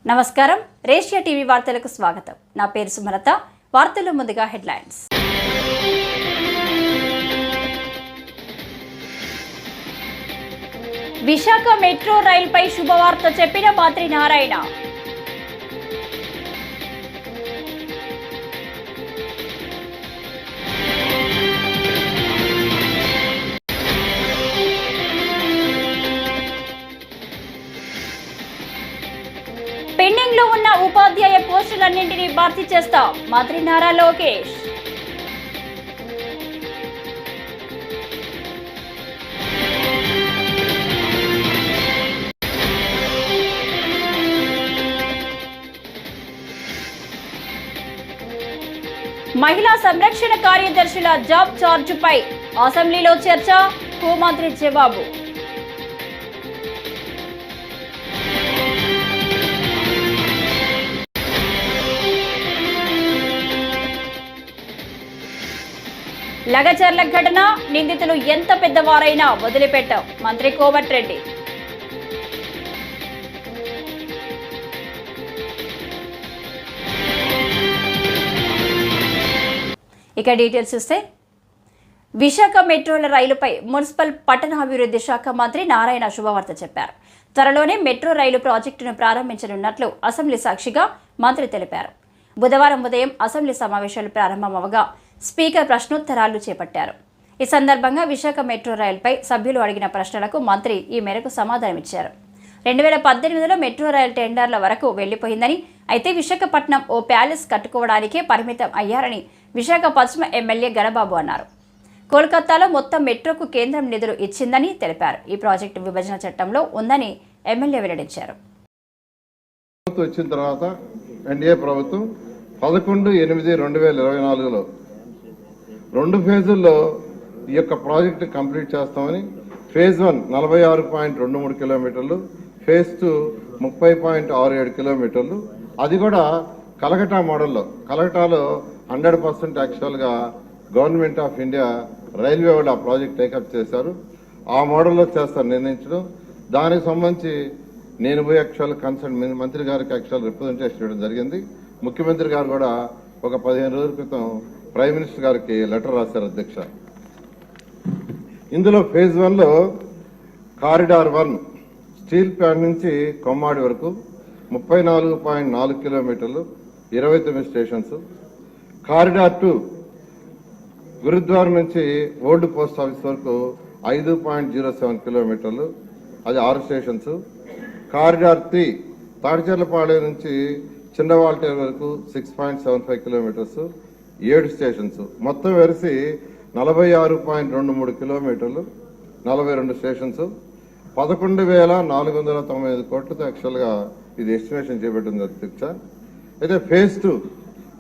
నమస్కారం రేషియా టీవీ వార్తలకు స్వాగతం. నా పేరు సుమలత. వార్తల్లో ముందుగా హెడ్లైన్స్. విశాఖ మెట్రో రైలుపై శుభవార్త చెప్పిన మంత్రి నారాయణ. పెండింగ్ లో ఉన్న ఉపాధ్యాయ పోస్టులన్నింటినీ భర్తీ చేస్తాం మంత్రి నారా లోకేష్. మహిళా సంరక్షణ కార్యదర్శుల జాబ్ చార్జుపై అసెంబ్లీలో చర్చ, హోంమంత్రి జవాబు. లగచర్ల ఘటన, నిందితులు ఎంత పెద్దవారైనా వదిలిపెట్టాం మంత్రి కోమటిరెడ్డి. ఇక డీటెయిల్స్ చూస్తే, విశాఖ మెట్రోల రైలుపై మున్సిపల్ పట్టణాభివృద్ధి శాఖ మంత్రి నారాయణ శుభవార్త చెప్పారు. త్వరలోనే మెట్రో రైలు ప్రాజెక్టును ప్రారంభించనున్నట్లు అసెంబ్లీ సాక్షిగా మంత్రి తెలిపారు. బుధవారం ఉదయం అసెంబ్లీ సమావేశాలు ప్రారంభమవగా స్పీకర్ ప్రశ్నోత్తరాలు చేపట్టారు. ఈ సందర్భంగా విశాఖ మెట్రో రైలుపై సభ్యులు అడిగిన ప్రశ్నలకు మంత్రి ఈ మేరకు సమాధానమిచ్చారు. 2018లో మెట్రో రైలు టెండర్ల వరకు వెళ్లిపోయిందని, అయితే విశాఖపట్నం ఓ ప్యాలెస్ కట్టుకోవడానికే పరిమితం అయ్యారని విశాఖ పశ్చిమ ఎమ్మెల్యే గణబాబు అన్నారు. కోల్కతాలో మొత్తం మెట్రోకు కేంద్రం నిధులు ఇచ్చిందని తెలిపారు. ఈ ప్రాజెక్టు విభజన చట్టంలో ఉందని ఎమ్మెల్యే వెల్లడించారు. వచ్చిన తర్వాత ఎన్డీఏ ప్రభుత్వం 11/8/2024లో 2 ఫేజుల్లో ఈ యొక్క ప్రాజెక్టు కంప్లీట్ చేస్తామని, ఫేజ్ 1 46.23 కిలోమీటర్లు, ఫేజ్ 2 30.67 కిలోమీటర్లు, అది కూడా కలకటా మోడల్లో. కలకటాలో 100% యాక్చువల్గా గవర్నమెంట్ ఆఫ్ ఇండియా రైల్వే వాళ్ళు ఆ ప్రాజెక్ట్ టేకప్ చేశారు. ఆ మోడల్లో చేస్తారు నిర్ణయించడం. దానికి సంబంధించి నేను పోయి యాక్చువల్ కన్సర్న్ మంత్రి గారికి యాక్చువల్ రిప్రజెంటేషన్ ఇవ్వడం జరిగింది. ముఖ్యమంత్రి గారు కూడా ఒక 15 రోజుల క్రితం ప్రైమ్ మినిస్టర్ గారికి లెటర్ రాశారు అధ్యక్ష. ఇందులో ఫేజ్ 1లో కారిడార్ 1 స్టీల్ ప్లాంట్ నుంచి కొమ్మాడి వరకు 34.4 కిలోమీటర్లు, 29 స్టేషన్స్. కారిడార్ 2 గురుద్వార నుంచి ఓల్డ్ పోస్ట్ ఆఫీస్ వరకు 5.07 కిలోమీటర్లు, అది 6 స్టేషన్స్. కారిడార్ 3 తాడిచెర్లపాలెం నుంచి చిన్నవాల్టేరు వరకు 6.75 కిలోమీటర్స్, 7 స్టేషన్స్. మొత్తం వెరిసి 46.23 కిలోమీటర్లు, 42 స్టేషన్స్. 11,495 కోట్లతో యాక్చువల్గా ఇది ఎస్టిమేషన్ చేపట్టింది అధ్యక్ష. అయితే ఫేజ్ 2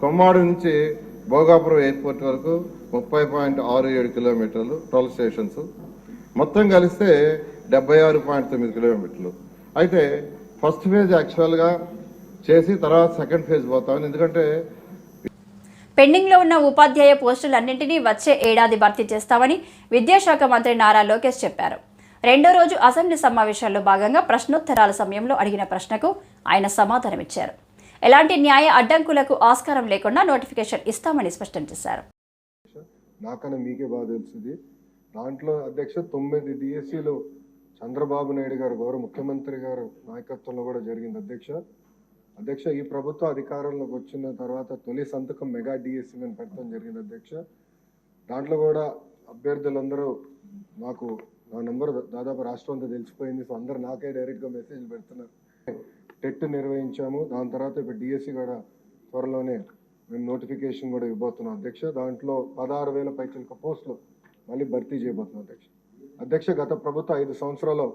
కొమ్మాడి నుంచి భోగాపురం ఎయిర్పోర్ట్ వరకు 30.67 కిలోమీటర్లు, 12 స్టేషన్స్. మొత్తం కలిస్తే 76.9 కిలోమీటర్లు. అయితే ఫస్ట్ ఫేజ్ యాక్చువల్గా చేసి తర్వాత సెకండ్ ఫేజ్ పోతామని, ఎందుకంటే పెండింగ్ లో ఉన్న ఉపాధ్యాయ పోస్టులన్నింటినీ వచ్చే ఏడాది భర్తీ చేస్తామని విద్యాశాఖ మంత్రి నారా లోకేష్ చెప్పారు. రెండో రోజు అసెంబ్లీ సమావేశాల్లో భాగంగా ప్రశ్నోత్తరాల సమయంలో అడిగిన ప్రశ్నకు ఆయన సమాధానమిచ్చారు. ఎలాంటి న్యాయ అడ్డంకులకు ఆస్కారం లేకుండా నోటిఫికేషన్ ఇస్తామని స్పష్టం చేశారు. నాకన్నా మీకే బాగా తెలుస్తుంది. దాంట్లో అధ్యక్ష 9 డిఎస్సీలు చంద్రబాబు నాయుడు గారు గౌరవ ముఖ్యమంత్రి గారు నాయకత్వంలో కూడా జరిగింది అధ్యక్ష. ఈ ప్రభుత్వం అధికారంలోకి వచ్చిన తర్వాత తొలి సంతకం మెగా డిఎస్సీ మీద పెట్టడం జరిగింది అధ్యక్ష. దాంట్లో కూడా అభ్యర్థులందరూ నాకు నా నెంబర్ దాదాపు రాష్ట్రం అంతా తెలిసిపోయింది. సో అందరూ నాకే డైరెక్ట్గా మెసేజ్ పెడుతున్నారు. టెట్ నిర్వహించాము. దాని తర్వాత ఇప్పుడు డిఎస్సీ కూడా త్వరలోనే మేము నోటిఫికేషన్ కూడా ఇవ్వబోతున్నాం అధ్యక్ష. దాంట్లో 16,000 పైచిలక పోస్టులు మళ్ళీ భర్తీ చేయబోతున్నాం అధ్యక్ష. గత ప్రభుత్వం 5 సంవత్సరాల్లో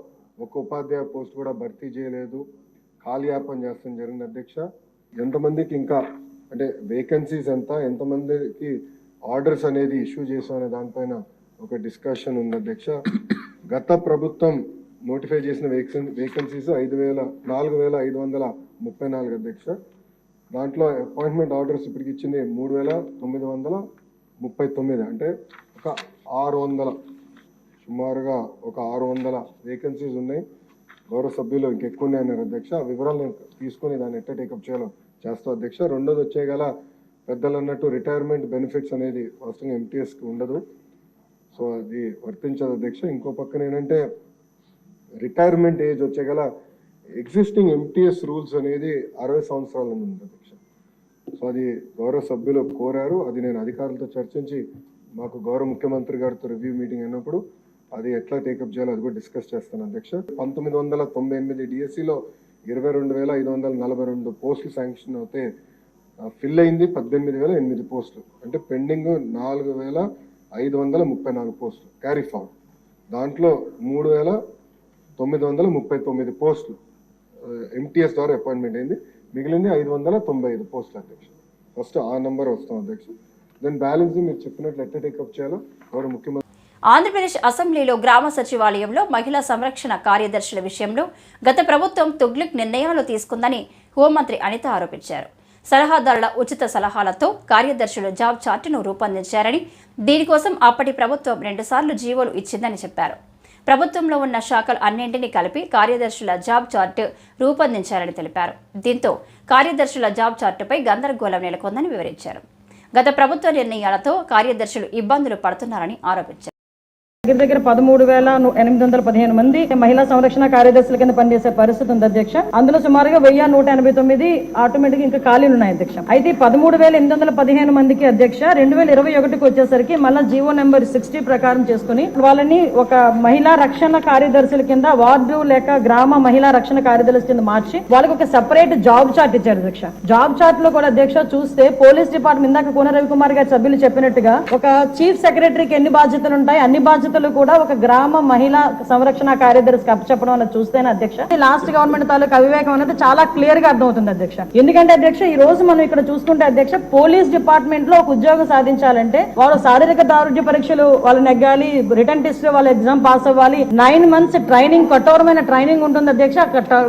ఒక్క ఉపాధ్యాయ పోస్ట్ కూడా భర్తీ చేయలేదు, కాలయాపన చేస్తాం జరిగింది అధ్యక్ష. ఎంతమందికి ఇంకా అంటే వేకెన్సీస్ ఎంతమందికి ఆర్డర్స్ అనేది ఇష్యూ చేసాం అనే దానిపైన ఒక డిస్కషన్ ఉంది అధ్యక్ష. గత ప్రభుత్వం నోటిఫై చేసిన వేకెన్సీస్ 4,534 అధ్యక్ష. దాంట్లో అపాయింట్మెంట్ ఆర్డర్స్ ఇప్పటికి ఇచ్చింది 3,939, అంటే ఒక 600 సుమారుగా ఒక 600 వేకెన్సీస్ ఉన్నాయి. గౌరవ సభ్యులు ఇంకెక్కువ అన్నారు అధ్యక్ష. ఆ వివరాలు నేను తీసుకుని దాన్ని ఎట్లా టేకప్ చేయాలో చేస్తా అధ్యక్ష. రెండోది వచ్చేగల పెద్దలు అన్నట్టు రిటైర్మెంట్ బెనిఫిట్స్ అనేది వాస్తవంగా ఎంటీఎస్కి ఉండదు, సో అది వర్తించదు అధ్యక్ష. ఇంకో పక్కన ఏంటంటే రిటైర్మెంట్ ఏజ్ వచ్చేగల ఎగ్జిస్టింగ్ ఎంటీఎస్ రూల్స్ అనేది 60 సంవత్సరాల ఉంది అధ్యక్ష. సో అది గౌరవ సభ్యులు కోరారు, అది నేను అధికారులతో చర్చించి మాకు గౌరవ ముఖ్యమంత్రి గారితో రివ్యూ మీటింగ్ అయినప్పుడు అది ఎట్లా టేకప్ చేయాలో అది కూడా డిస్కస్ చేస్తాను అధ్యక్ష. 1998 డిఎస్సిలో 22,542 పోస్టులు శాంక్షన్ అవుతే ఫిల్ అయింది 18,008 పోస్టులు, అంటే పెండింగ్ 4,534 పోస్టులు క్యారీ ఫార్వర్డ్. దాంట్లో 3,939 పోస్టులు ఎంటీఎస్ ద్వారా అపాయింట్మెంట్ అయింది, మిగిలింది 595 పోస్టులు అధ్యక్ష. ఫస్ట్ ఆ నెంబర్ వస్తాం అధ్యక్ష. దెన్ బ్యాలెన్స్ మీరు చెప్పినట్లు ఎట్లా టేకప్ చేయాలో గౌరవ ముఖ్యమంత్రి. ఆంధ్రప్రదేశ్ అసెంబ్లీలో గ్రామ సచివాలయంలో మహిళా సంరక్షణ కార్యదర్శుల విషయంలో గత ప్రభుత్వం తుగ్లక్ నిర్ణయాలు తీసుకుందని హోంమంత్రి అనిత ఆరోపించారు. సలహాదారుల ఉచిత సలహాలతో కార్యదర్శుల జాబ్ చార్టును రూపొందించారని, దీనికోసం అప్పటి ప్రభుత్వం 2 సార్లు జీవోలు ఇచ్చిందని చెప్పారు. ప్రభుత్వంలో ఉన్న శాఖలు అన్నింటినీ కలిపి కార్యదర్శుల జాబ్ చార్టు రూపొందించారని తెలిపారు. దీంతో కార్యదర్శుల జాబ్ చార్టుపై గందరగోళం నెలకొందని వివరించారు. గత ప్రభుత్వ నిర్ణయాలతో కార్యదర్శులు ఇబ్బందులు పడుతున్నారని ఆరోపించారు. దగ్గర 13,815 మంది మహిళా సంరక్షణ కార్యదర్శుల కింద పనిచేసే పరిస్థితి ఉంది అధ్యక్ష. అందులో సుమారుగా 1,189 ఆటోమేటిక్ ఇంకా ఖాళీలు ఉన్నాయి అధ్యక్ష. అయితే 13,815 మందికి అధ్యక్ష 2021కి వచ్చేసరికి మళ్ళా జీవో నెంబర్ 60 ప్రకారం చేసుకుని వాళ్ళని ఒక మహిళా రక్షణ కార్యదర్శుల కింద వార్డు లేక గ్రామ మహిళా రక్షణ కార్యదర్శుల కింద మార్చి వాళ్ళకి ఒక సెపరేట్ జాబ్ చార్ట్ ఇచ్చారు అధ్యక్ష. జాబ్ చార్ట్ లో కూడా అధ్యక్ష చూస్తే పోలీస్ డిపార్ట్మెంట్ ఇందాక కోన రవికుమార్ గారి సభ్యులు చెప్పినట్టుగా ఒక చీఫ్ సెక్రటరీకి ఎన్ని బాధ్యతలు ఉంటాయి, అన్ని బాధ్యతలు కూడా ఒక గ్రామ మహిళా సంరక్షణ కార్యదర్శికి అప్పచెప్పడం అనేది చూస్తేనే అధ్యక్ష లాస్ట్ గవర్నమెంట్ తాలూకు అవివేకం అనేది చాలా క్లియర్ గా అర్థమవుతుంది అధ్యక్ష. ఎందుకంటే అధ్యక్ష ఈ రోజు మనం ఇక్కడ చూసుకుంటే అధ్యక్ష పోలీస్ డిపార్ట్మెంట్ లో ఒక ఉద్యోగం సాధించాలంటే వాళ్ళు శారీరక దారుఢ్య పరీక్షలు వాళ్ళు నెగ్గాలి, రిటర్న్ టెస్ట్ లో వాళ్ళు ఎగ్జామ్ పాస్ అవ్వాలి, 9 months ట్రైనింగ్ కఠోరమైన ట్రైనింగ్ ఉంటుంది అధ్యక్ష.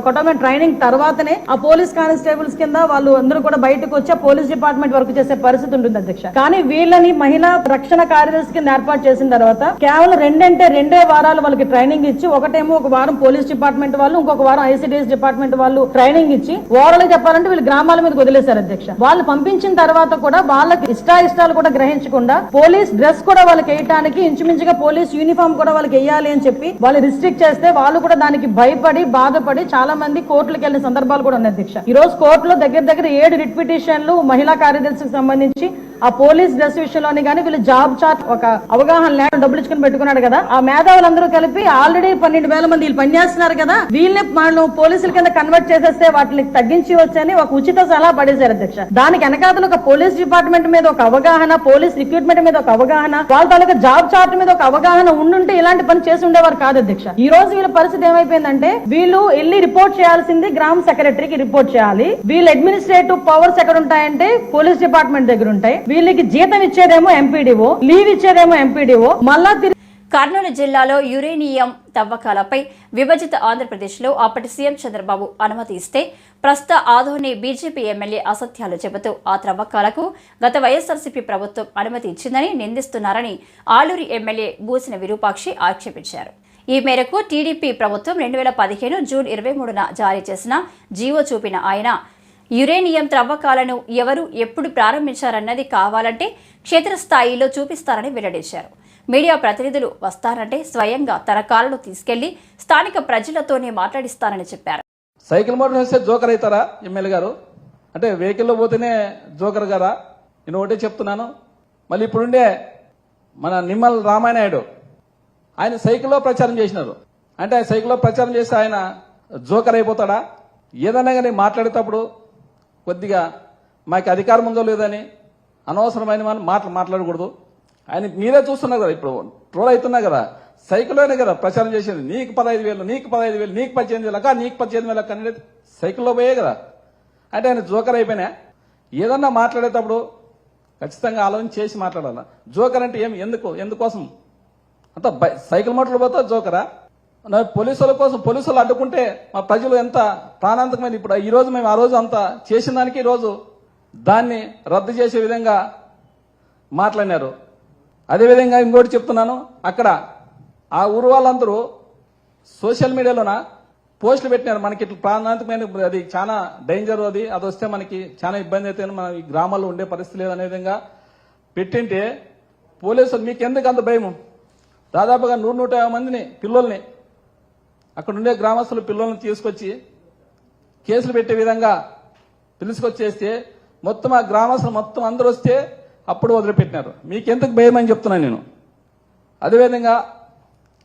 కఠోరమైన ట్రైనింగ్ తర్వాతనే ఆ పోలీస్ కానిస్టేబుల్స్ కింద వాళ్ళు అందరూ కూడా బయటకు వచ్చి పోలీస్ డిపార్ట్మెంట్ వర్క్ చేసే పరిస్థితి ఉంటుంది అధ్యక్ష. కానీ వీళ్ళని మహిళా రక్షణ కార్యదర్శి కింద ఏర్పాటు చేసిన తర్వాత కేవలం 2 వారాలు వాళ్ళకి ట్రైనింగ్ ఇచ్చి, ఒకటేమో ఒక వారం పోలీస్ డిపార్ట్మెంట్ వాళ్ళు, ఇంకొక వారం ఐసిడిఎస్ డిపార్ట్మెంట్ వాళ్ళు ట్రైనింగ్ ఇచ్చి ఓవరాల్ చెప్పాలంటే వీళ్ళు గ్రామాల మీద వదిలేశారు అధ్యక్ష. వాళ్ళు పంపించిన తర్వాత కూడా వాళ్ళకి ఇష్టాలు కూడా గ్రహించకుండా పోలీస్ డ్రెస్ కూడా వాళ్ళకి వేయడానికి ఇంచుమించుగా పోలీస్ యూనిఫామ్ కూడా వాళ్ళకి వేయాలి అని చెప్పి వాళ్ళు రిస్ట్రిక్ట్ చేస్తే వాళ్ళు కూడా దానికి భయపడి బాధపడి చాలా మంది కోర్టులకు వెళ్ళిన సందర్భాలు కూడా ఉన్నాయి అధ్యక్ష. ఈ రోజు కోర్టులో దగ్గర 7 రిట్ పిటిషన్లు మహిళా కార్యదర్శికి సంబంధించి ఆ పోలీస్ డ్రెస్ విషయంలోని కానీ వీళ్ళు జాబ్ చార్ట్ ఒక అవగాహన లేక డబ్బులు ఇచ్చుకుని పెట్టుకున్నాడు కదా, ఆ మేధావులందరూ కలిపి ఆల్రెడీ 12,000 మంది వీళ్ళు పనిచేస్తున్నారు కదా, వీళ్ళని వాళ్ళు పోలీసుల కింద కన్వర్ట్ చేసేస్తే వాటిని తగ్గించి వచ్చని ఒక ఉచిత సలహా పడేశారు అధ్యక్ష. దానికి వెనకాతలు ఒక పోలీస్ డిపార్ట్మెంట్ మీద ఒక అవగాహన, పోలీస్ రిక్రూట్మెంట్ మీద ఒక అవగాహన, వాళ్ళ తాలూకా జాబ్ చార్ట్ మీద ఒక అవగాహన ఉండుంటే ఇలాంటి పని చేసి ఉండేవారు కాదు అధ్యక్ష. ఈ రోజు వీళ్ళ పరిస్థితి ఏమైపోయిందంటే వీళ్ళు వెళ్ళి రిపోర్ట్ చేయాల్సింది గ్రామ సెక్రటరీకి రిపోర్ట్ చేయాలి, వీళ్ళ అడ్మినిస్ట్రేటివ్ పవర్స్ ఎక్కడ ఉంటాయంటే పోలీస్ డిపార్ట్మెంట్ దగ్గర ఉంటాయి, వీళ్ళకి జీతం ఇచ్చేదేమో ఎంపీడీఓ, లీవ్ ఇచ్చేదేమో ఎంపీడీఓ. మళ్ళా కర్నూలు జిల్లాలో యురేనియం తవ్వకాలపై విభజిత ఆంధ్రప్రదేశ్లో అప్పటి సీఎం చంద్రబాబు అనుమతి ఇస్తే ప్రస్తుత ఆదోని బీజేపీ ఎమ్మెల్యే అసత్యాలు చెబుతూ ఆ తవ్వకాలకు గత వైఎస్ఆర్సీపీ ప్రభుత్వం అనుమతి ఇచ్చిందని నిందిస్తున్నారని ఆలూరి ఎమ్మెల్యే బూసిన విరూపాక్షి ఆక్షేపించారు. ఈ మేరకు టీడీపీ ప్రభుత్వం 2015 జూన్ 23న జారీ చేసిన జీవో చూపిన ఆయన యురేనియం త్రవ్వకాలను ఎవరు ఎప్పుడు ప్రారంభించారన్నది కావాలంటే క్షేత్రస్థాయిలో చూపిస్తారని వెల్లడించారు. మీడియా ప్రతినిధులు వస్తారంటే స్వయంగా తన కారును తీసుకెళ్లి స్థానిక ప్రజలతోనే మాట్లాడిస్తారని చెప్పారు. సైకిల్ మోటార్ వేస్తే జోకర్ అవుతారా ఎమ్మెల్యే గారు? అంటే వెహికల్లో పోతేనే జోకర్ గారా? నేను ఒకటే చెప్తున్నాను. మళ్ళీ ఇప్పుడుండే మన నిమ్మల రామానాయుడు ఆయన సైకిల్లో ప్రచారం చేసినారు అంటే సైకిల్లో ప్రచారం చేస్తే ఆయన జోకర్ అయిపోతాడా? ఏదన్నా కానీ మాట్లాడేటప్పుడు కొద్దిగా మాకు అధికారం ఉందో లేదని అనవసరమైన మాటలు మాట్లాడకూడదు. ఆయన మీరే చూస్తున్నారు కదా, ఇప్పుడు ట్రోల్ అవుతున్నా కదా, సైకిల్లోనే కదా ప్రచారం చేసేది. నీకు 15,000, నీకు 15,000, నీకు 18,000, నీకు 18,000 అనేది సైకిల్లో పోయే కదా. అంటే ఆయన జోకర్ అయిపోయినా ఏదన్నా మాట్లాడేటప్పుడు ఖచ్చితంగా ఆలోచన చేసి మాట్లాడాలా. జోకర్ అంటే ఎందుకోసం అంత సైకిల్ మోటార్లు పోతా జోకరా? పోలీసుల కోసం పోలీసులు అడ్డుకుంటే మా ప్రజలు ఎంత ప్రాణాంతకమైన. ఇప్పుడు ఈ రోజు మేము ఆ రోజు అంత చేసిన దానికి ఈరోజు దాన్ని రద్దు చేసే విధంగా మాట్లాడినారు. అదేవిధంగా ఇంకోటి చెప్తున్నాను, అక్కడ ఆ ఊరు వాళ్ళందరూ సోషల్ మీడియాలోన పోస్టులు పెట్టినారు. మనకి ఇట్లా ప్రాణాంతకమైన అది చాలా డేంజర్, అది వస్తే మనకి చాలా ఇబ్బంది అయితే మన ఈ గ్రామాల్లో ఉండే పరిస్థితి లేదనే విధంగా పెట్టింటే పోలీసులు మీకు ఎందుకు అంత భయం? దాదాపుగా 100-150 మందిని పిల్లల్ని అక్కడ ఉండే గ్రామస్తులు పిల్లల్ని తీసుకొచ్చి కేసులు పెట్టే విధంగా పిలుచుకొచ్చేస్తే మొత్తం ఆ గ్రామస్తులు మొత్తం అందరూ వస్తే అప్పుడు వదిలిపెట్టినారు. మీకెందుకు భయం అని చెప్తున్నాను నేను. అదేవిధంగా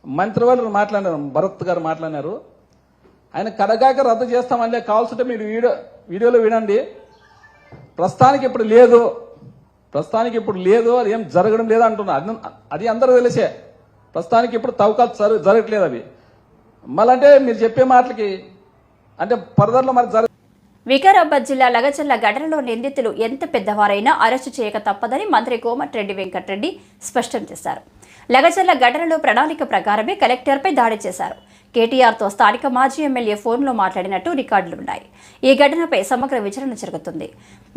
మంత్రివర్యులు మాట్లాడారు, భరత్ గారు మాట్లాడినారు. ఆయన కడగాక రద్దు చేస్తామంటే కావాల్సింటే మీరు వీడియోలో వినండి. ప్రస్తుతానికి ఇప్పుడు లేదు, అది ఏం జరగడం లేదు అంటున్నారు. అది అందరూ తెలిసే. ప్రస్తుతానికి ఇప్పుడు తవ్వకాలు జరగట్లేదు అవి. మళ్ళంటే మీరు చెప్పే మాటలకి అంటే ఫర్దర్లో మరి వికారాబాద్ జిల్లా లగచర్ల ఘటనలో నిందితులు ఎంత పెద్దవారైనా అరెస్టు చేయక తప్పదని మంత్రి కోమటిరెడ్డి వెంకటరెడ్డి స్పష్టం చేశారు. లగచర్ల ఘటనలో ప్రణాళిక ప్రకారమే కలెక్టర్పై దాడి చేశారు. కేటీఆర్తో స్థానిక మాజీ ఎమ్మెల్యే ఫోన్లో మాట్లాడినట్టు రికార్డులున్నాయి. ఈ ఘటనపై సమగ్ర విచారణ జరుగుతుంది.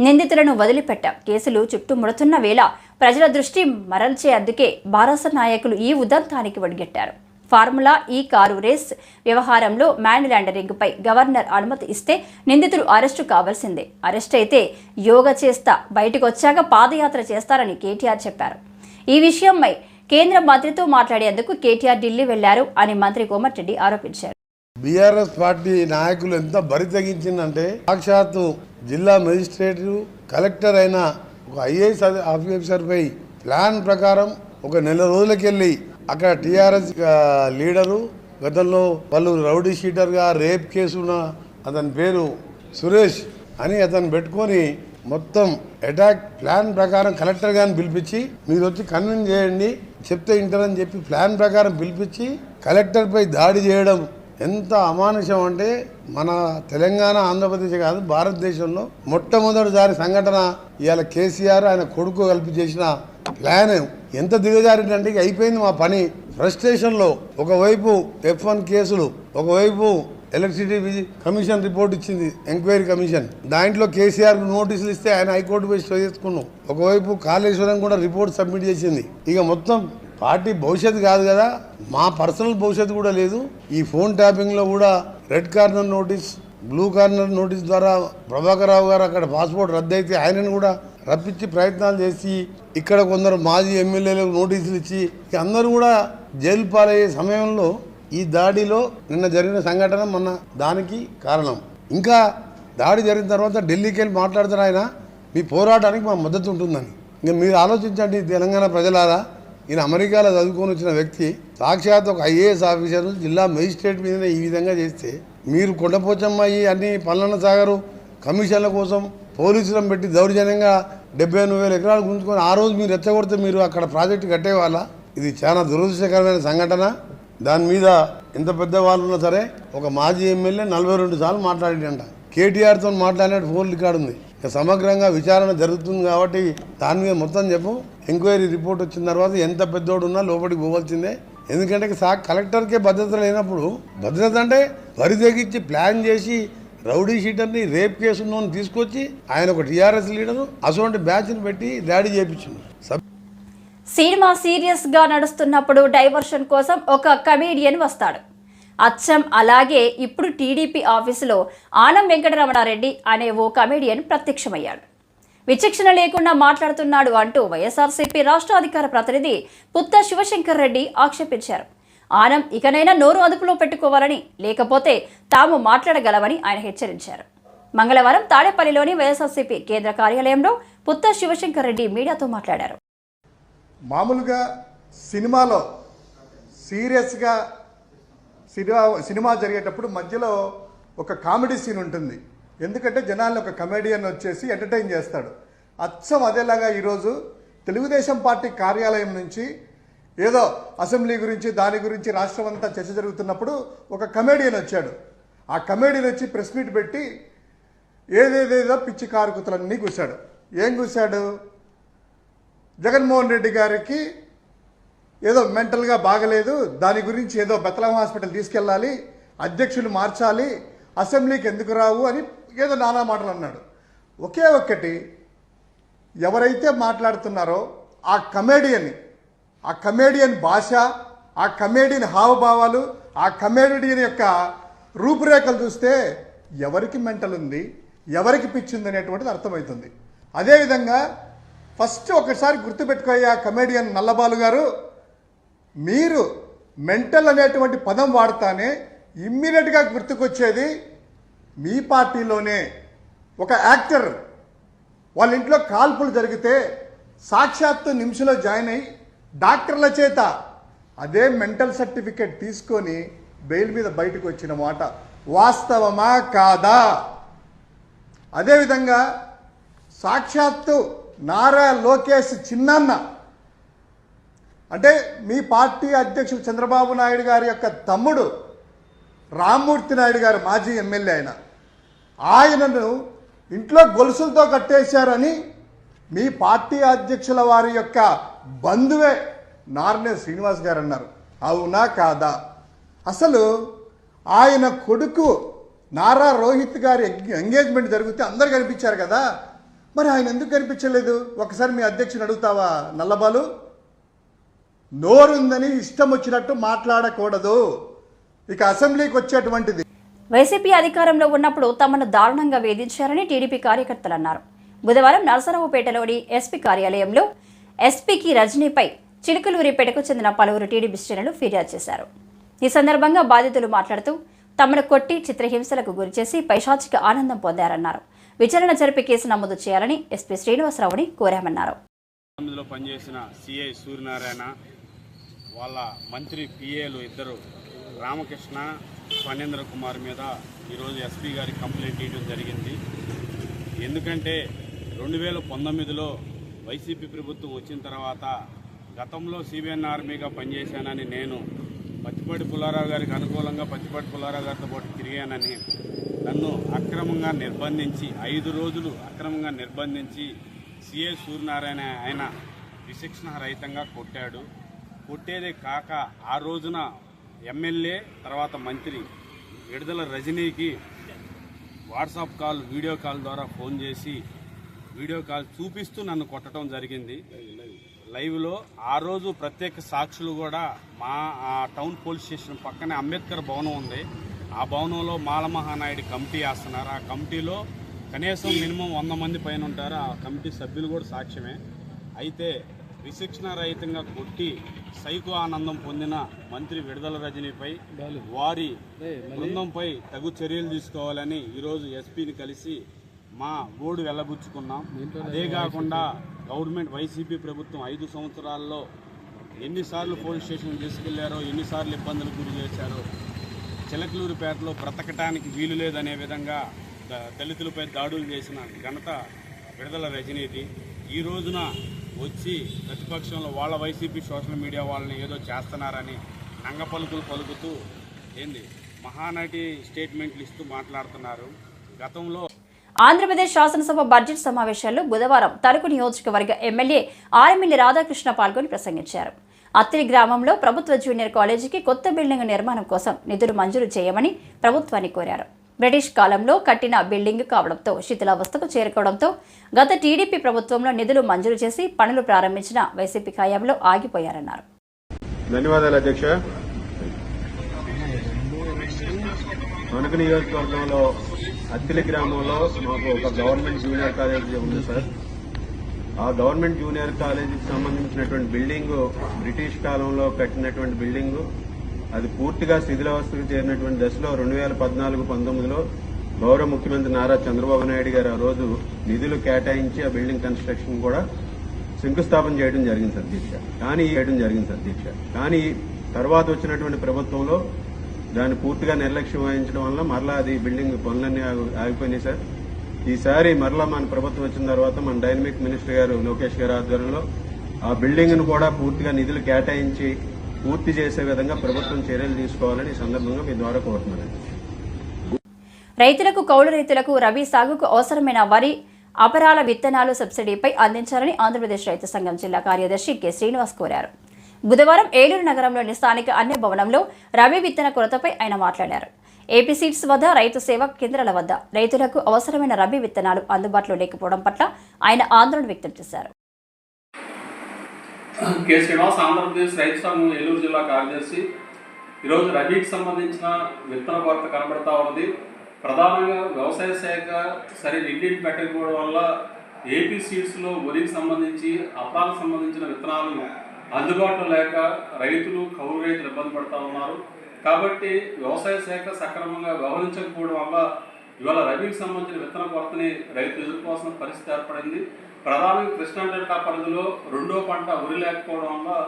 నిందితులను వదిలిపెట్టాం. కేసులు చుట్టుముడుతున్న వేళ ప్రజల దృష్టి మరల్చేందుకే బారాస నాయకులు ఈ ఉదంతానికి ఒడిగట్టారు. ఫార్ములా ఈ కారు రేస్ వ్యవహారంలో మ్యాన్ లాండరింగ్ పై గవర్నర్ అనుమతి ఇస్తే నిందితులు అరెస్టు కావాల్సిందే. అరెస్ట్ అయితే యోగా చేస్తా, బయటకు వచ్చాక పాదయాత్ర చేస్తారని కేటీఆర్ చెప్పారు. ఈ విషయంపై కేంద్ర మంత్రితో మాట్లాడేందుకు కేటీఆర్ ఢిల్లీ వెళ్లారు అని మంత్రి కోమటిరెడ్డి ఆరోపించారు. బీఆర్ఎస్ పార్టీ నాయకులు ఎంత బరి తెగించిందంటే సాక్షాత్తు జిల్లా మెజిస్ట్రేట్ కలెక్టర్ అయిన ఒక ఐఏఎస్ ఆఫీసర్ పై ప్లాన్ ప్రకారం ఒక నెల రోజులకెళ్ళి అక్కడ టీఆర్ఎస్ లీడరు గతంలో వాళ్ళు రౌడీ షీటర్గా రేప్ కేసున్న అతని పేరు సురేష్ అని అతను పెట్టుకొని మొత్తం అటాక్ ప్లాన్ ప్రకారం కలెక్టర్ గారిని పిలిపించి మీరు వచ్చి కన్విన్స్ చేయండి చెప్తే వింటారని చెప్పి ప్లాన్ ప్రకారం పిలిపించి కలెక్టర్పై దాడి చేయడం ఎంత అమానుషం అంటే మన తెలంగాణ ఆంధ్రప్రదేశ్ కాదు భారతదేశంలో మొట్టమొదటిసారి సంఘటన. ఇవాళ కేసీఆర్ ఆయన కొడుకు కలిపి చేసిన ప్లాన్ ఎంత దిగజారిందంటే అయిపోయింది మా పని. ఫ్రస్ట్రేషన్లో ఒకవైపు F1 కేసులు, ఒకవైపు ఎలక్ట్రిసిటీ కమిషన్ రిపోర్ట్ ఇచ్చింది, ఎంక్వైరీ కమిషన్, దాంట్లో కేసీఆర్ నోటీసులు ఇస్తే ఆయన హైకోర్టు పోయి స్టే చేసుకున్నాం. ఒకవైపు కాళేశ్వరం కూడా రిపోర్ట్ సబ్మిట్ చేసింది. ఇక మొత్తం పార్టీ భవిష్యత్తు కాదు కదా, మా పర్సనల్ భవిష్యత్తు కూడా లేదు. ఈ ఫోన్ ట్యాపింగ్లో కూడా red corner notice, blue corner notice ద్వారా ప్రభాకర్ రావు గారు అక్కడ పాస్పోర్ట్ రద్దు అయితే ఆయనను కూడా రప్పించి ప్రయత్నాలు చేసి ఇక్కడ కొందరు మాజీ ఎమ్మెల్యేలకు నోటీసులు ఇచ్చి అందరూ కూడా జైలు పాలయ్యే సమయంలో ఈ దాడిలో నిన్న జరిగిన సంఘటన మొన్న దానికి కారణం. ఇంకా దాడి జరిగిన తర్వాత ఢిల్లీకి వెళ్ళి మాట్లాడుతారు ఆయన మీ పోరాటానికి మా మద్దతు ఉంటుందని. ఇంకా మీరు ఆలోచించండి తెలంగాణ ప్రజలారా, ఈయన అమెరికాలో చదువుకొని వచ్చిన వ్యక్తి సాక్షాత్ ఒక ఐఏఎస్ ఆఫీసర్ జిల్లా మెజిస్ట్రేట్ మీదనే ఈ విధంగా చేస్తే మీరు కొండపోచమ్మ అన్ని పల్లన్న సాగరు కమిషన్ల కోసం పోలీసులను పెట్టి దౌర్జన్యంగా 70,000 ఎకరాలు గుంజుకొని ఆ రోజు మీరు రెచ్చగొడితే మీరు అక్కడ ప్రాజెక్టు కట్టేవాళ్ళ. ఇది చాలా దురదృష్టకరమైన సంఘటన. దాని మీద ఎంత పెద్ద వాళ్ళు ఉన్నా సరే ఒక మాజీ ఎమ్మెల్యే 42 సార్లు మాట్లాడిందంట. కేటీఆర్తో మాట్లాడినట్టు ఫోన్ రికార్డు ఉంది. సమగ్రంగా విచారణ జరుగుతుంది కాబట్టి దాని మీద మొత్తం చెప్పు. ఎంక్వైరీ రిపోర్ట్ వచ్చిన తర్వాత ఎంత పెద్దోడు ఉన్నా లోపలికి పోవాల్సిందే. ఎందుకంటే కలెక్టర్కే భద్రత లేనప్పుడు, భద్రత అంటే వరి తెగించి ప్లాన్ చేసి రౌడీ షీటర్ని రేప్ కేసు ఉన్నోని తీసుకొచ్చి ఆయన ఒక టీఆర్ఎస్ లీడరు అటువంటి బ్యాచ్ని పెట్టి దాడి చేయించింది. సినిమా సీరియస్ గా నడుస్తున్నప్పుడు డైవర్షన్ కోసం ఒక కమేడియన్ వస్తాడు. అచ్చం అలాగే ఇప్పుడు టీడీపీ ఆఫీసులో ఆనం వెంకటరమణారెడ్డి అనే ఓ కమేడియన్ ప్రత్యక్షమయ్యాడు. విచక్షణ లేకుండా మాట్లాడుతున్నాడు అంటూ వైఎస్ఆర్సీపీ రాష్ట్ర అధికార ప్రతినిధి పుత్త శివశంకర్ రెడ్డి ఆక్షేపించారు. ఆనం ఇకనైనా నోరు అదుపులో పెట్టుకోవాలని, లేకపోతే తాము మాట్లాడగలమని ఆయన హెచ్చరించారు. మంగళవారం తాడేపల్లిలోని వైఎస్ఆర్సీపీ కేంద్ర కార్యాలయంలో పుత్త శివశంకర్ రెడ్డి మీడియాతో మాట్లాడారు. మామూలుగా సినిమాలో సీరియస్గా సినిమా జరిగేటప్పుడు మధ్యలో ఒక కామెడీ సీన్ ఉంటుంది. ఎందుకంటే జనాల్ని ఒక కమెడియన్ వచ్చేసి ఎంటర్టైన్ చేస్తాడు. అచ్చం అదేలాగా ఈరోజు తెలుగుదేశం పార్టీ కార్యాలయం నుంచి ఏదో అసెంబ్లీ గురించి దాని గురించి రాష్ట్రం అంతా చర్చ జరుగుతున్నప్పుడు ఒక కమెడియన్ వచ్చాడు. ఆ కమెడియన్ వచ్చి ప్రెస్ మీట్ పెట్టి ఏదేదేదో పిచ్చి కారుకుతలన్నీ కూశాడు. ఏం కూశాడు? జగన్మోహన్ రెడ్డి గారికి ఏదో మెంటల్గా బాగలేదు, దాని గురించి ఏదో బెతలం హాస్పిటల్ తీసుకెళ్ళాలి, అధ్యక్షులు మార్చాలి, అసెంబ్లీకి ఎందుకు రావు అని ఏదో నానా మాటలు అన్నాడు. ఒకే ఒక్కటి, ఎవరైతే మాట్లాడుతున్నారో ఆ కమేడియన్ భాష, ఆ కమేడియన్ హావభావాలు, ఆ కమేడియన్ యొక్క రూపురేఖలు చూస్తే ఎవరికి మెంటల్ ఉంది, ఎవరికి పిచ్చి ఉంది అనేటువంటిది అర్థమవుతుంది. అదేవిధంగా ఫస్ట్ ఒకసారి గుర్తుపెట్టుకోయ్యా కమేడియన్ నల్లబాలు గారు, మీరు మెంటల్ అనేటువంటి పదం వాడతానే ఇమ్మీడియట్గా గుర్తుకొచ్చేది మీ పార్టీలోనే ఒక యాక్టర్ వాళ్ళ ఇంట్లో కాల్పులు జరిగితే సాక్షాత్తు నిమిషంలో జాయిన్ అయ్యి డాక్టర్ల చేత అదే మెంటల్ సర్టిఫికేట్ తీసుకొని బెయిల్ మీద బయటకు వచ్చిన మాట వాస్తవమా కాదా? అదేవిధంగా సాక్షాత్తు నారా లోకేష్ చిన్నన్న అంటే మీ పార్టీ అధ్యక్షుడు చంద్రబాబు నాయుడు గారి యొక్క తమ్ముడు రామ్మూర్తి నాయుడు గారు మాజీ ఎమ్మెల్యే ఆయనను ఇంట్లో గొలుసులతో కట్టేశారని మీ పార్టీ అధ్యక్షుల వారి యొక్క బంధువే నార్నే శ్రీనివాస్ గారు అన్నారు. అవునా కాదా? అసలు ఆయన కొడుకు నారా రోహిత్ గారి ఎంగేజ్మెంట్ జరిగితే అందరు కనిపించారు కదా, మరి ఆయన ఎందుకు కనిపించలేదు? ఒకసారి మీ అధ్యక్షుని అడుగుతావా నల్లబాలు? నోరుందని ఇష్టం వచ్చినట్టు మాట్లాడకూడదు. ఇక అసెంబ్లీకి వచ్చేటువంటిది. వైసీపీ అధికారంలో ఉన్నప్పుడు తమను దారుణంగా వేధించారని టీడీపీ కార్యకర్తలు అన్నారు. బుధవారం నరసరావుపేటలోని ఎస్పీ కార్యాలయంలో ఎస్పీకి రజనీపై చిలుకలూరిపేటకు చెందిన పలువురు టీడీపీ శ్రేణులు ఫిర్యాదు చేశారు. ఈ సందర్భంగా బాధితులు మాట్లాడుతూ తమను కొట్టి చిత్రహింసలకు గురిచేసి పైశాచిక ఆనందం పొందారన్నారు. విచారణ జరిపి కేసు నమోదు చేయాలని ఎస్పీ శ్రీనివాసరావుని కోరామన్నారు. పనిచేసిన సిఐ సూర్యనారాయణ వాళ్ళ మంత్రి పిఏలు ఇద్దరు రామకృష్ణ ఫణేంద్ర కుమార్ మీద ఈరోజు ఎస్పీ గారికి కంప్లైంట్ ఇవ్వడం జరిగింది. ఎందుకంటే 2019లో వైసీపీ ప్రభుత్వం వచ్చిన తర్వాత గతంలో సిబిఎన్ ఆర్మీగా పనిచేశానని నేను పత్తిపాటి పుల్లారావు గారికి అనుకూలంగా పత్తిపాటి పుల్లారావు గారితో పాటు తిరిగానని నన్ను అక్రమంగా నిర్బంధించి 5 రోజులు అక్రమంగా నిర్బంధించి సిఐ సూర్యనారాయణ ఆయన విశిక్షణ రహితంగా కొట్టాడు. కొట్టేదే కాక ఆ రోజున ఎమ్మెల్యే తర్వాత మంత్రి విడుదల రజనీకి వాట్సాప్ కాల్ వీడియో కాల్ ద్వారా ఫోన్ చేసి వీడియో కాల్ చూపిస్తూ నన్ను కొట్టడం జరిగింది లైవ్లో. ఆ రోజు ప్రత్యేక సాక్షులు కూడా మా టౌన్ పోలీస్ స్టేషన్ పక్కనే అంబేద్కర్ భవనం ఉంది. ఆ భవనంలో మాలమహానాయుడు కమిటీ వేస్తున్నారు. ఆ కమిటీలో కనీసం మినిమం 100 మంది పైన ఉంటారు. ఆ కమిటీ సభ్యులు కూడా సాక్ష్యమే. అయితే విశిక్షణ రహితంగా కొట్టి సైకో ఆనందం పొందిన మంత్రి విడుదల రజనీపై వారి బృందంపై తగు చర్యలు తీసుకోవాలని ఈరోజు ఎస్పీని కలిసి మా గోడు వెళ్ళబుచ్చుకున్నాం. అదే కాకుండా గవర్నమెంట్ వైసీపీ ప్రభుత్వం 5 సంవత్సరాల్లో ఎన్నిసార్లు పోలీస్ స్టేషన్ తీసుకెళ్లారో, ఎన్నిసార్లు ఇబ్బందులు గురి చేశారో, చిలకలూరిపేటలో బ్రతకటానికి వీలు లేదనే విధంగా దళితులపై దాడులు చేసిన ఘనత విడుదల రజనీది. ఈ రోజున వచ్చి ప్రతిపక్షంలో వాళ్ళ వైసీపీ సోషల్ మీడియా వాళ్ళని ఏదో చేస్తున్నారని నంగపలుకులు పలుకుతూ మహానటి స్టేట్మెంట్లు ఇస్తూ మాట్లాడుతున్నారు. గతంలో ఆంధ్రప్రదేశ్ శాసనసభ బడ్జెట్ సమావేశాల్లో బుధవారం తణుకు నియోజకవర్గ ఎమ్మెల్యే ఆర్ఎమ్మెల్యే రాధాకృష్ణ పాల్గొని ప్రసంగించారు. అత్తిలి గ్రామంలో ప్రభుత్వ జూనియర్ కాలేజీకి కొత్త బిల్డింగ్ నిర్మాణం కోసం నిధులు మంజూరు చేయమని ప్రభుత్వాన్ని కోరారు. బ్రిటిష్ కాలంలో కట్టిన బిల్డింగ్ కావడంతో శిథిలావస్థకు చేరుకోవడంతో గత టీడీపీ ప్రభుత్వంలో నిధులు మంజూరు చేసి పనులు ప్రారంభించిన వైసీపీ హయాంలో ఆగిపోయారన్నారు. ధన్యవాదాలు అధ్యక్ష. తణుకు నియోజకవర్గంలో అత్తిలి గ్రామంలో మాకు ఒక గవర్నమెంట్ జూనియర్ కాలేజీ ఉంది సార్. ఆ గవర్నమెంట్ జూనియర్ కాలేజీకి సంబంధించినటువంటి బిల్డింగ్ బ్రిటిష్ కాలంలో కట్టినటువంటి బిల్డింగ్. అది పూర్తిగా శిథిలావస్థకు చేరినటువంటి దశలో 2014-19లో గౌరవ ముఖ్యమంత్రి నారా చంద్రబాబు నాయుడు గారు ఆ రోజు నిధులు కేటాయించి ఆ బిల్డింగ్ కన్స్ట్రక్షన్ కూడా శంకుస్థాపన చేయడం జరిగింది అధ్యక్ష. కానీ తర్వాత వచ్చినటువంటి ప్రభుత్వంలో దాన్ని పూర్తిగా నిర్లక్ష్యం వహించడం వల్ల మరలా అది బిల్డింగ్ పనులన్నీ ఆగిపోయినాయి సార్. ఈసారి మరలా మన ప్రభుత్వం వచ్చిన తర్వాత మన డైనమిక్ మినిస్టర్ గారు లోకేష్ గారి ఆధ్వర్యంలో ఆ బిల్డింగ్ ను కూడా పూర్తిగా నిధులు కేటాయించి పూర్తి చేసే విధంగా ప్రభుత్వం చర్యలు తీసుకోవాలని ఈ సందర్భంగా మీ ద్వారా కోరుతున్నాను. రైతులకు, కౌలు రైతులకు రబీ సాగుకు అవసరమైన వరి, అపరాల విత్తనాలు సబ్సిడీపై అందించాలని ఆంధ్రప్రదేశ్ రైతు సంఘం జిల్లా కార్యదర్శి కె శ్రీనివాస్ కోరారు. బుధవారం ఏలూరు నగరంలోని స్థానిక అన్య భవనంలో రబీ విత్తన కొరతపై ఆయన మాట్లాడారు. ఏపీ సీడ్స్ వద్ద, రైతు సేవా కేంద్రాల వద్ద రైతులకు అవసరమైన రబీ విత్తనాలు అందుబాటులో లేకపోవడం పట్ల ఆయన ఆందోళన వ్యక్తం చేశారు. కె శ్రీనివాస్, ఆంధ్రప్రదేశ్ రైతు సంఘం ఏలూరు జిల్లా కార్యదర్శి. ఈరోజు రబీకి సంబంధించిన విత్తన కొరత కనబడతా ఉంది. ప్రధానంగా వ్యవసాయ శాఖ సరైన ఇండియన్ పెట్టకపోవడం వల్ల ఏపీ సీడ్స్లో వరికి సంబంధించి అప్రాలకు సంబంధించిన విత్తనాలు అందుబాటులో లేక రైతులు కౌలు రైతులు ఇబ్బంది పడుతూ ఉన్నారు. కాబట్టి వ్యవసాయ శాఖ సక్రమంగా వ్యవహరించకపోవడం వల్ల ఇవాళ రబీకి సంబంధించిన విత్తన కొరతని రైతులు ఎదుర్కోవాల్సిన పరిస్థితి ఏర్పడింది. ప్రధానంగా కృష్ణా డెల్టా పరిధిలో రెండో పంట వరి లేకపోవడం వల్ల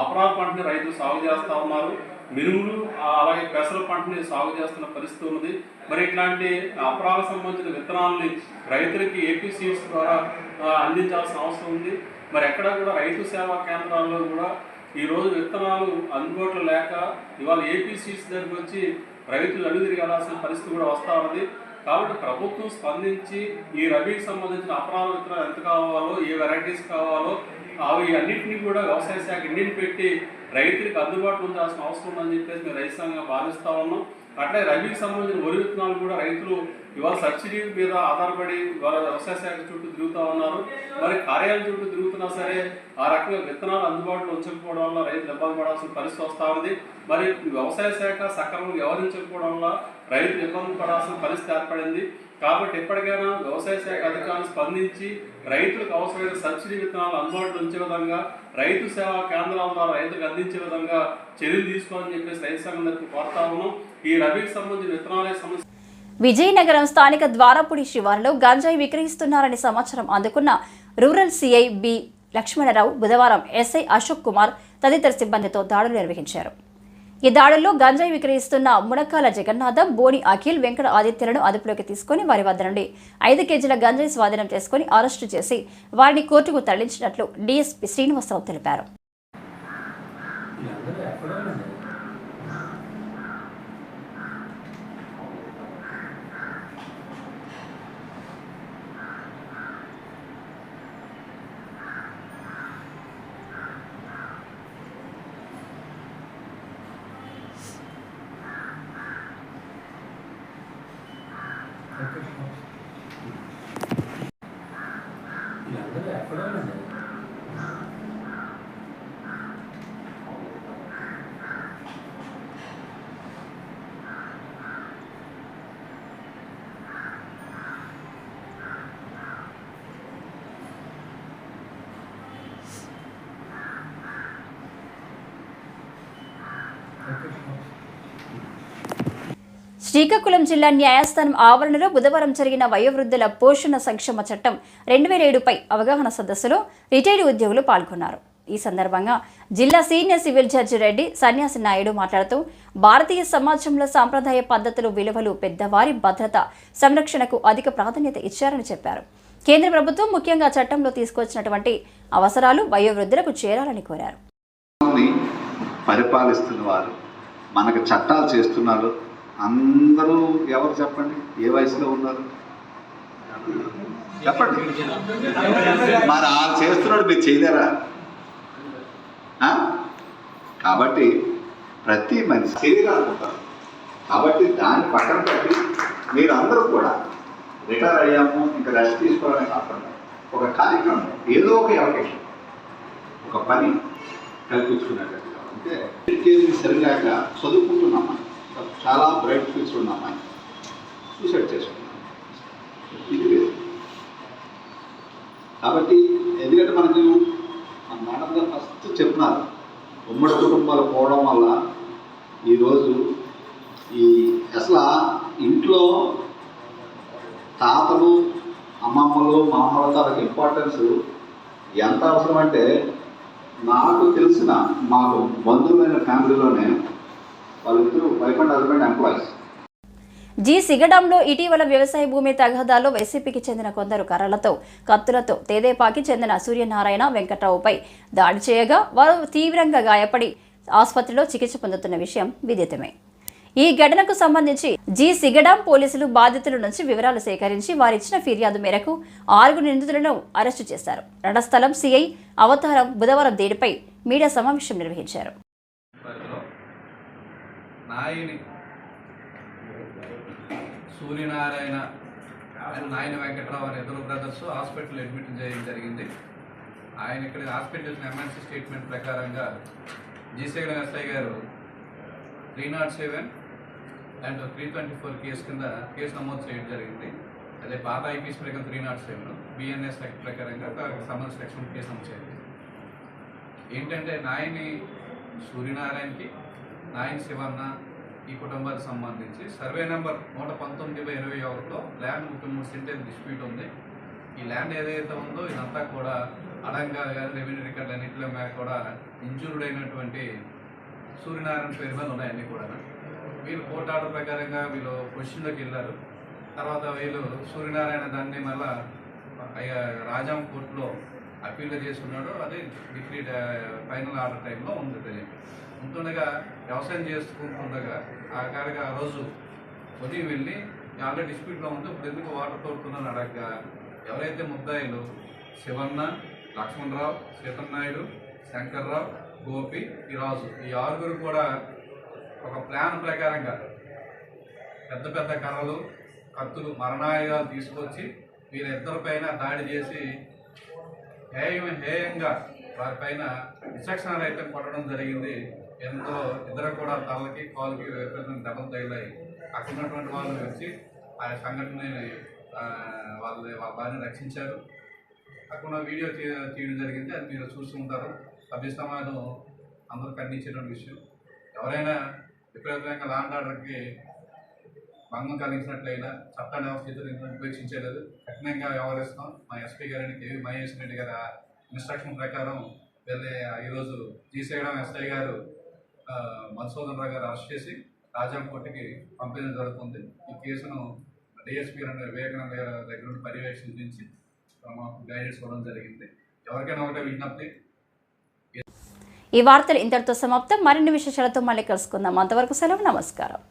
అపరాల పంటని రైతులు సాగు చేస్తూ ఉన్నారు. మినుములు అలాగే పెసర పంటని సాగు చేస్తున్న పరిస్థితి ఉన్నది. మరి ఇట్లాంటి అపరాలకు సంబంధించిన విత్తనాలని రైతులకి ఏపీ సీడ్స్ ద్వారా అందించాల్సిన అవసరం ఉంది. మరి ఎక్కడ కూడా రైతు సేవా కేంద్రాల్లో కూడా ఈరోజు విత్తనాలు అందుబాటులో లేక ఇవాళ ఏపీ సీడ్స్ దగ్గరికి వచ్చి రైతులు అడుగుదిరిగి వెళ్ళాల్సిన పరిస్థితి కూడా వస్తూ ఉన్నది. కాబట్టి ప్రభుత్వం స్పందించి ఈ రబీకి సంబంధించిన అపరాల విత్తనాలు ఎంత కావాలో, ఏ వెరైటీస్ కావాలో అవి అన్నింటినీ కూడా వ్యవసాయ శాఖ ఇండియన్ పెట్టి రైతులకు అందుబాటులో ఉండాల్సిన అవసరం ఉందని చెప్పేసి మేము రైతు సంఘంగా భావిస్తూ ఉన్నాం. అట్లే రబీకి సంబంధించిన వరి విత్తనాలు కూడా రైతులు ఇవాళ సబ్సిడీ మీద ఆధారపడి ఇవాళ వ్యవసాయ శాఖ చుట్టూ తిరుగుతూ ఉన్నారు. మరి కార్యాలయం చుట్టూ తిరుగుతున్నా సరే ఆ రకంగా విత్తనాలు అందుబాటులో ఉంచకపోవడం వల్ల రైతులు ఇబ్బంది పడాల్సిన పరిస్థితి వస్తూ ఉంది. మరి వ్యవసాయ శాఖ సక్రమంగా వ్యవహరించకపోవడం వల్ల రైతులు ఇబ్బంది పడాల్సిన పరిస్థితి ఏర్పడింది. కాబట్టి ఎప్పటికైనా వ్యవసాయ శాఖ అధికారులు స్పందించి రైతులకు అవసరమైన సబ్సిడీ విత్తనాలు అందుబాటులో ఉంచే విధంగా రైతు సేవా కేంద్రాల ద్వారా రైతులకు అందించే విధంగా చర్యలు తీసుకోవాలని చెప్పేసి రైతు సంఘం తరఫున కోరుతా ఉన్నాం. ఈ రబీకి సంబంధించిన విత్తనాలే సమస్య. విజయనగరం స్థానిక ద్వారపుడి శివారులో గంజాయి విక్రయిస్తున్నారని సమాచారం అందుకున్న రూరల్ సిఐ బి లక్ష్మణరావు బుధవారం ఎస్ఐ అశోక్ కుమార్ తదితర సిబ్బందితో దాడులు నిర్వహించారు. ఈ దాడుల్లో గంజాయి విక్రయిస్తున్న మునక్కాల జగన్నాథం, బోని అఖిల్, వెంకట ఆదిత్యులను అదుపులోకి తీసుకుని వారి వద్ద నుండి 5 కేజీల గంజాయి స్వాధీనం చేసుకుని అరెస్టు చేసి వారిని కోర్టుకు తరలించినట్లు డీఎస్పీ శ్రీనివాసరావు తెలిపారు. శ్రీకాకుళం జిల్లా న్యాయస్థానం ఆవరణలో బుధవారం జరిగిన వయోవృద్ధుల పోషణ సంక్షేమ చట్టం 2007పై అవగాహన సదస్సులో రిటైర్డ్ ఉద్యోగులు పాల్గొన్నారు. ఈ సందర్భంగా జిల్లా సీనియర్ సివిల్ జడ్జి రెడ్డి సన్యాసి నాయుడు మాట్లాడుతూ భారతీయ సమాజంలో సాంప్రదాయ పద్ధతులు, విలువలు, పెద్దవారి భద్రత, సంరక్షణకు అధిక ప్రాధాన్యత ఇచ్చారని చెప్పారు. కేంద్ర ప్రభుత్వం ముఖ్యంగా చట్టంలో తీసుకొచ్చినటువంటి అవసరాలు వయోవృద్ధులకు చేరాలని కోరారు. పరిపాలిస్తున్న వారు మనకు చట్టాలు చేస్తున్నారు. అందరూ ఎవరు చెప్పండి, ఏ వయసులో ఉన్నారు చెప్పండి. మరి వాళ్ళు చేస్తున్నాడు, మీరు చేయలేరా? కాబట్టి ప్రతి మనిషి శరీరాలు ఉంటారు. కాబట్టి దాన్ని పక్కన పెట్టి మీరు అందరూ కూడా రిటైర్ అయ్యాము ఇంకా రెస్ట్ తీసుకోవడమే కాకుండా ఒక కార్యక్రమం, ఏదో ఒక అవకాశం, ఒక పని కల్పించుకున్నట్టుగా అంటే సరిగాక చదువుకుంటున్నామా, చాలా బ్రైట్ ఫ్యూచర్ ఉన్నామా, సూసైడ్ చేసుకున్నాం, ఇది లేదు. కాబట్టి ఎందుకంటే మనకు మన మేడం గారు ఫస్ట్ చెప్తున్నారు, ఉమ్మడి కుటుంబాలు పోవడం వల్ల ఈరోజు అసలు ఇంట్లో తాతలు, అమ్మమ్మలు, మామల తాతకు ఇంపార్టెన్స్ ఎంత అవసరం అంటే, నాకు తెలిసిన మాకు బంధువులైన ఫ్యామిలీలోనే వాళ్ళిద్దరూ వైఫ్ అండ్ హస్బెండ్ ఎంప్లాయీస్. జి సిగడంలో ఇటీవల వ్యవసాయ భూమి తగాదాలో వైసీపీకి చెందిన కొందరు కర్రలతో, కత్తులతో తెదేపాకి చెందిన సూర్యనారాయణ, వెంకట్రావుపై దాడి చేయగా వారు తీవ్రంగా గాయపడి ఆసుపత్రిలో చికిత్స పొందుతున్న విషయం విదితమే. ఈ ఘటనకు సంబంధించి జి సిగడం పోలీసులు బాధితుల నుంచి వివరాలు సేకరించి వారిచ్చిన ఫిర్యాదు మేరకు 6 నిందితులను అరెస్టు చేశారు. రణస్థలం సిఐ అవతారం బుధవారం దీనిపై మీడియా సమావేశం నిర్వహించారు. సూర్యనారాయణ అండ్ నాయన వెంకట్రావు అనే ఇద్దరు బ్రదర్స్ హాస్పిటల్ అడ్మిట్ చేయడం జరిగింది. ఆయన ఇక్కడ హాస్పిటల్ ఎమర్జెన్సీ స్టేట్మెంట్ ప్రకారంగా జీసీగడ ఎస్ఐ గారు 307 అండ్ 324 కేసు కింద కేసు నమోదు చేయడం జరిగింది. అదే పాత ఐపీసీ ప్రకారం 307, బిఎన్ఎస్ యాక్ట్ ప్రకారంగా సంబంధించిన సెక్షన్ కేసు నమోదు చేయండి. ఏంటంటే నాయని సూర్యనారాయణకి, నాయని శివన్న ఈ కుటుంబానికి సంబంధించి సర్వే నెంబర్ 119/21లో ల్యాండ్ 33 సెంటర్ డిస్ప్యూట్ ఉంది. ఈ ల్యాండ్ ఏదైతే ఉందో ఇదంతా కూడా అడంగా కానీ రెవెన్యూ రికార్డులు అన్నింటిలో మీద కూడా ఇంజూర్డ్ అయినటువంటి సూర్యనారాయణ పేరు మీద ఉన్నాయన్నీ కూడా. వీళ్ళు కోర్టు ఆర్డర్ ప్రకారంగా వీళ్ళు పొజిషన్లోకి వెళ్ళారు. తర్వాత వీళ్ళు సూర్యనారాయణ దాన్ని మళ్ళా రాజాం కోర్టులో అప్పీల్ చేసుకున్నాడు. అది డిగ్రీ ఫైనల్ ఆర్డర్ టైంలో ఉంది. ఉంటుండగా వ్యవసాయం చేసుకుంటుండగా ఆ రోజు ఉదయం వెళ్ళి ఆల్రెడీ డిస్ప్యూట్లో ఉంటే ఇప్పుడు ఎందుకు వాటర్ తోడుతుందని అడగగా ఎవరైతే ముద్దాయిలు శివన్న, లక్ష్మణరావు, సీతన్నాయుడు, శంకర్రావు, గోపి, ఈ రాజు ఈ 6 కూడా ఒక ప్లాన్ ప్రకారంగా పెద్ద పెద్ద కర్రలు, కత్తులు, మరణాయుధాలు తీసుకొచ్చి వీరిద్దరిపైన దాడి చేసి హేయంగా వారిపైన విచక్షణ అయితే కొట్టడం జరిగింది. ఎంతో ఇద్దరు కూడా తలకి, కాలుకి విపరీతమైన దెబ్బలు తగిలాయి. అక్కడ ఉన్నటువంటి వాళ్ళు వచ్చి ఆ సంఘటనని వాళ్ళ బారిని రక్షించారు. అక్కడ వీడియో తీయడం జరిగింది. అది మీరు చూస్తూ ఉంటారు. సభ్య సమాజం అందరూ ఖండించేటువంటి విషయం. ఎవరైనా విపరీతంగా లా అండ్ ఆర్డర్కి భంగం కలిగించినట్లయినా చట్టాన్ని స్థితిని ఉపేక్షించలేదు. కఠినంగా వ్యవహరిస్తాం. మా ఎస్పీ గారిని కేవీ మహేష్ రెడ్డి గారి ఇన్స్ట్రక్షన్ ప్రకారం వెళ్ళి ఈరోజు జీసేయడం ఎస్ఐ గారు మధుసూదన్ రావు గారు అరెస్ట్ చేసి రాజాం కోర్టుకి పంపించడం జరుగుతుంది. ఈ కేసును డిఎస్పీ వివేకానంద గారి దగ్గర నుండి పర్యవేక్షించి మాకు గైడెన్స్ ఇవ్వడం జరిగింది. ఎవరికైనా ఒకటే విజ్ఞప్తి. ఈ వార్తలు ఇంతటితో సమాప్తం. మరిన్ని విశేషాలతో మళ్ళీ కలుసుకుందాం. అంతవరకు సెలవు. నమస్కారం.